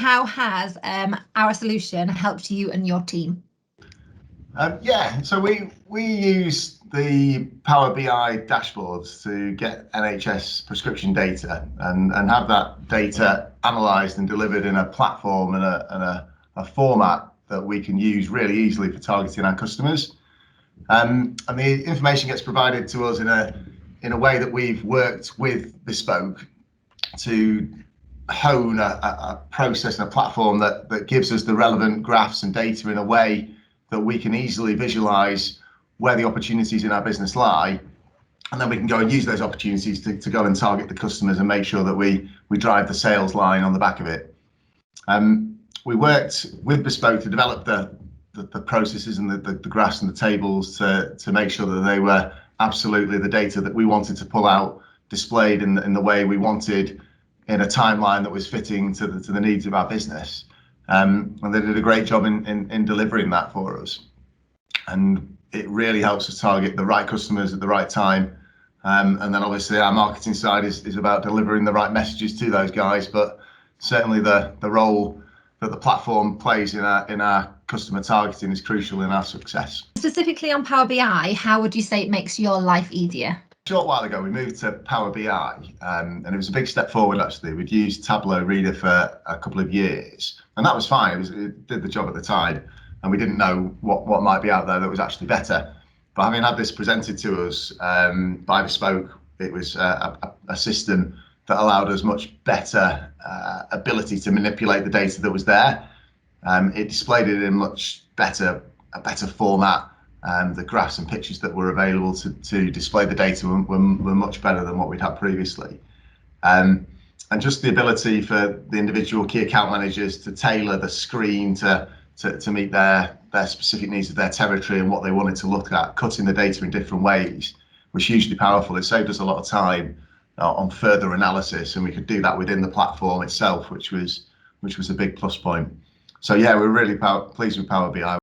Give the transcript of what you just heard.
How has our solution helped you and your team? Yeah, so we use the Power BI dashboards to get NHS prescription data and have that data analysed and delivered in a platform and a format that we can use really easily for targeting our customers. And the information gets provided to us in a way that we've worked with Bespoke to hone a process and a platform that gives us the relevant graphs and data in a way that we can easily visualize where the opportunities in our business lie, and then we can go and use those opportunities to go and target the customers and make sure that we drive the sales line on the back of it. We worked with Bespoke to develop the processes and the graphs and the tables to make sure that they were absolutely the data that we wanted to pull out, displayed in the way we wanted, in a timeline that was fitting to the needs of our business. And they did a great job in delivering that for us. And it really helps us target the right customers at the right time. And then obviously our marketing side is about delivering the right messages to those guys, but certainly the role that the platform plays in our customer targeting is crucial in our success. Specifically on Power BI, how would you say it makes your life easier? A short while ago, we moved to Power BI, and it was a big step forward, actually. We'd used Tableau Reader for a couple of years, and that was fine. It did the job at the time, and we didn't know what might be out there that was actually better. But having had this presented to us by Bespoke, it was a system that allowed us much better ability to manipulate the data that was there. It displayed it in a better format. The graphs and pictures that were available to display the data were much better than what we'd had previously. And just the ability for the individual key account managers to tailor the screen to meet their specific needs of their territory and what they wanted to look at, cutting the data in different ways, was hugely powerful. It saved us a lot of time on further analysis, and we could do that within the platform itself, which was a big plus point. So yeah, we're really pleased with Power BI.